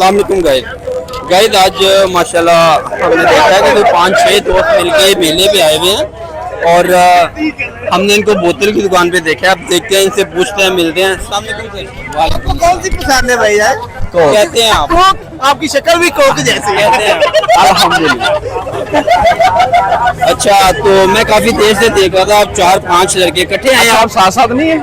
अस्सलाम वालेकुम गाइस आज माशाल्लाह हमने देखा है कि 5-6 दोस्त मिलके मेले पे आए हुए हैं और हमने इनको बोतल की दुकान पे देखा है। अब देखते हैं, इनसे पूछते हैं, मिलते हैं। अस्सलाम वालेकुम। कौन सी पसंद है भैया? कहते हैं आप? कोक। आपकी शक्ल भी कोक जैसी है। कहते हैं अल्हम्दुलिल्लाह। अच्छा, तो मैं काफी देर से देख रहा था, आप 4-5 लड़के इकट्ठे आए। आप साथ साथ नहीं है?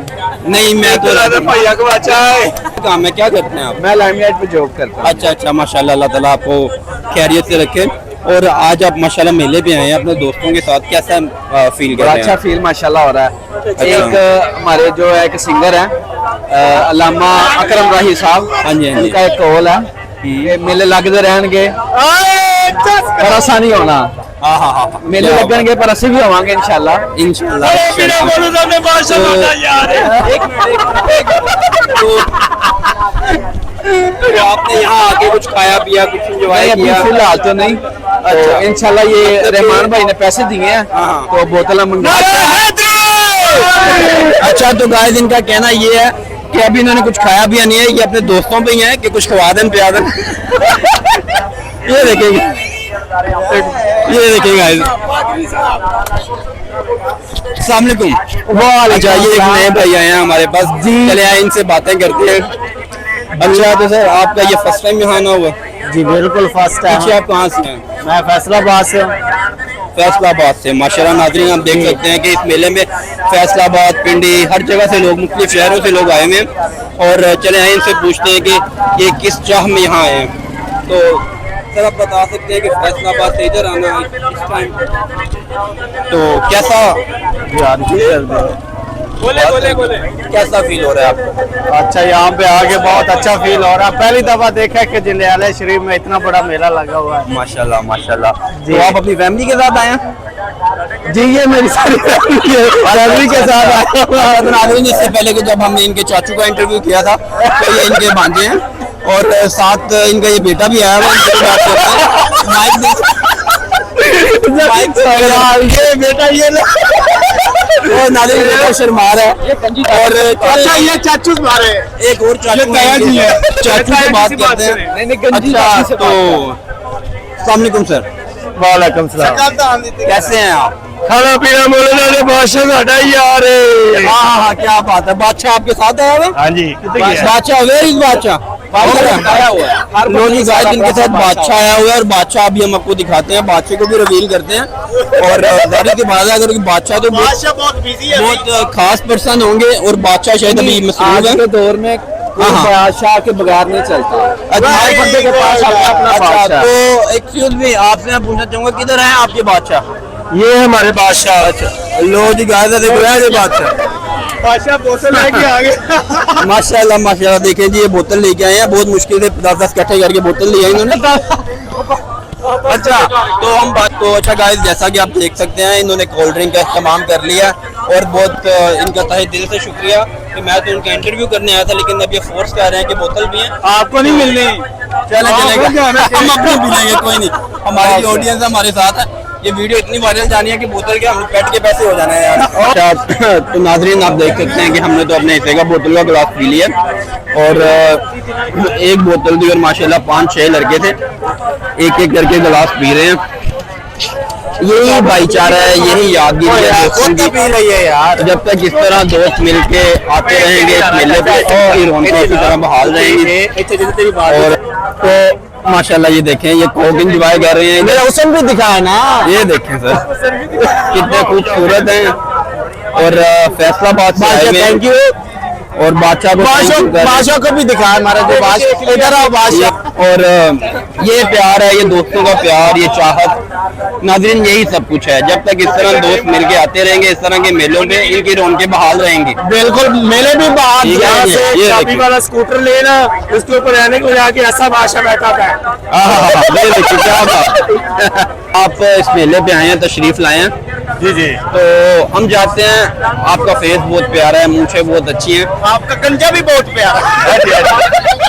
नहीं, मैं तो भैया को बच्चा है। काम है, क्या करते हैं आप? मैं लाइमलाइट पे जॉब करता हूँ। अच्छा, माशाल्लाह, अल्लाह ताला आपको खैरियत से रखे। और आज आप माशाल्लाह मेले पे आए हैं अपने दोस्तों के साथ, कैसा फील कर रहे हैं? अच्छा फील माशाल्लाह हो रहा है। अच्छा। एक हमारे जो है एक सिंगर है अल्लामा अकरम राही साहब, हाँ जी, हाँ जी। उनका एक कॉल है कि मेले लगते रहेंगे पर ऐसा नहीं होना। हाँ, मेले लगेंगे पर असं भी होवांगे इंशाल्लाह। तो आपने यहाँ आके कुछ खाया पिया, कुछ एंजॉय किया? फिलहाल तो नहीं। अच्छा। इंशाल्लाह ये रहमान भाई ने पैसे दिए हैं तो बोतल मंगा। अच्छा, तो गाइस इनका कहना ये है कि अभी इन्होंने कुछ खाया पिया नहीं है, ये अपने दोस्तों पे ही है कि कुछ खवा दें, पिया दें। ये देखेंगे, ये देखेंगे गाइस। अस्सलाम वालेकुम। अच्छा, ये एक नए भाई आए हैं हमारे पास जी, चले आए, इनसे बातें करते हैं। अच्छा, तो सर आपका ये फर्स्ट टाइम यहाँ आना हुआ? जी बिल्कुल फर्स्ट टाइम। अच्छा, आप कहाँ से हैं? मैं फैसलाबाद से हूँ। फैसलाबाद से। माशाल्लाह नाज़रीन, आप देख सकते हैं कि इस मेले में फैसलाबाद, पिंडी, हर जगह से लोग, मुख्तलिफ शहरों से लोग आए हुए हैं। और चले आए, इनसे पूछते हैं कि ये किस चाह में यहाँ आए हैं। तो सर आप बता सकते हैं कि फैसलाबाद से इधर आना है इस टाइम, तो कैसा बोले कैसा फील हो रहा है आपको? अच्छा, यहाँ पे आके बहुत अच्छा फील हो रहा है। पहली दफा देखा कि जलियाला शरीफ में इतना बड़ा मेला लगा हुआ है। माशाल्लाह माशाल्लाह। जी। तो आप अपनी फैमिली के साथ आए हैं? जी, ये मेरी सारी फैमिली के साथ आया हुआ। नाज़रीन, इससे पहले कि जब हमने इनके चाचू का इंटरव्यू किया था तो ये इनके भांजे हैं और साथ इनका ये बेटा भी आया हुआ है। इनसे बात करते हैं। ये बेटा ये और नाज़रीन बेटा शर्मा रहा है। और अच्छा, ये चाचू मारे एक और चाचू है, चाचू से बात करते हैं। अच्छा, तो अस्सलाम वालेकुम सर। वालेकुम सलाम। कैसे हैं आप? खाना पीना बोले बादशाह साडा यार। हाँ, क्या बात है। बादशाह आपके साथ आया हुआ? हाँ जी। बादशाह वेयर इज बादशाह आया हुआ है। लोग गाइस इनके साथ बादशाह आया हुआ है और बादशाह अभी हम आपको दिखाते हैं, बादशाह को भी रिवील करते हैं। और जाहिर सी बात है, अगर बादशाह तो बहुत बिजी है, बहुत खास पर्सन होंगे और बादशाह शायद अभी मसरूफ है। दौर में बादशाह के बगैर नहीं चलता। हर बंदे के पास अपना बादशाह। तो एक्सक्यूज मी, आपसे मैं पूछना चाहूंगा किधर है आपके बादशाह? ये हमारे बादशाह। अच्छा, लो जी गाइस देखो ये बादशाह बोतल लेके आ गए। माशाल्लाह माशाल्लाह। देखें जी, ये बोतल लेके आए हैं, बहुत मुश्किल से 10 इकट्ठे करके बोतल ली है इन्होंने। अच्छा, तो हम बात तो अच्छा गाइस, जैसा कि आप देख सकते हैं इन्होंने कोल्ड ड्रिंक का इस्तेमाल कर लिया और बहुत इनका तहे दिल से शुक्रिया कि मैं तो उनका इंटरव्यू करने आया था, लेकिन अब ये फोर्स कर रहे हैं कि बोतल भी है। आपको नहीं मिलनी। चलेगा, हम अपने मिलेंगे, कोई नहीं। हमारी ऑडियंस हमारे साथ है। ये वीडियो इतनी वायरल जानी है कि बोतल के हम पेट के पैसे हो जाने हैं यार। अच्छा, तो नाज़रीन आप देख सकते हैं कि हमने तो अपने हिस्से का बोतल का गिलास पी लिया और एक बोतल दी और माशाल्लाह 5-6 लड़के थे, एक करके गिलास पी रहे हैं। यही भाईचारा है, यही यादगिरी है दोस्तों की यार। जब तक इस तरह दोस्त मिलके आते रहेंगे इस मेले पे, रौनकें इसी तरह बहाल रहेंगी। और तो माशाल्लाह ये देखें, ये कोक एंजॉय कर रहे हैं। मेरा हुस्न भी दिखा है ना, ये देखें सर कितने खूबसूरत हैं। और फैसलाबाद से आए हुए हैं। Thank you. और बादशाह को भी दिखा हमारा जो बादशाह। इधर आओ बादशाह। और ये प्यार है, ये दोस्तों का प्यार, ये चाहत। नाज़रीन यही सब कुछ है। जब तक इस तरह दोस्त मिलके आते रहेंगे इस तरह के मेलों पे, इनकी रौनकें बहाल रहेंगी। बिल्कुल, मेले भी बहाल। यहाँ से चाबी वाला स्कूटर लेना, उसके ऊपर रहने को जाके ऐसा बादशाह बैठा था। क्या बात। आप इस मेले पे आए हैं, तशरीफ लाए हैं। जी जी। तो हम चाहते हैं, आपका फेस बहुत प्यारा है, मूंछें बहुत अच्छी हैं, आपका गंजा भी बहुत प्यारा है।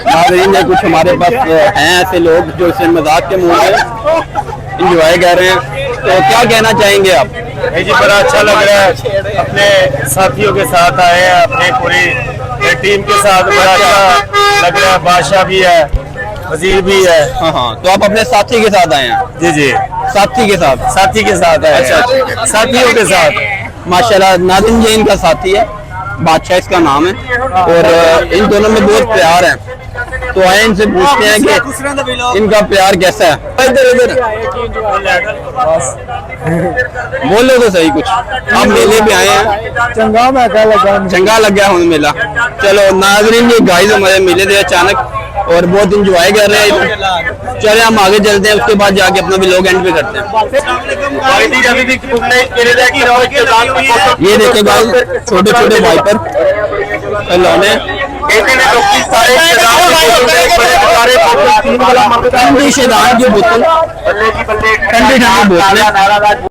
नाज़रीन कुछ हमारे पास हैं ऐसे लोग जो इसे मजाक के मुंह में इंजॉय कर रहे हैं। तो क्या कहना चाहेंगे आप? जी बड़ा अच्छा लग रहा है, अपने साथियों के साथ आए हैं, अपने पूरी टीम के साथ बड़ा अच्छा लग रहा है। बादशाह भी है, वजीर भी है। हाँ हाँ, तो आप अपने साथी के साथ आए हैं? जी जी, साथी के साथ? साथी के साथ है। अच्छा, साथियों के साथ। माशाल्लाह। नाज़रीन ये इनका साथी है, बादशाह इसका नाम है, और इन दोनों में बहुत प्यार है। तो आए इनसे पूछते हैं कि इनका प्यार कैसा है। इधर इधर बोलो तो सही कुछ। आप मेले पे आए हैं? चंगा लग गया हूँ मेला। चलो नाज़रीन, ये गाइस हमारे मेले थे अचानक और बहुत इंजॉय कर रहे हैं। चले हम आगे चलते हैं, उसके बाद जाके अपना व्लॉग एंड पे करते हैं। ये देखे गाइस, छोटे छोटे वाइपर खिलौने, ठंडी शैतान की बोतल, ठंडी ठंडी बोतलें।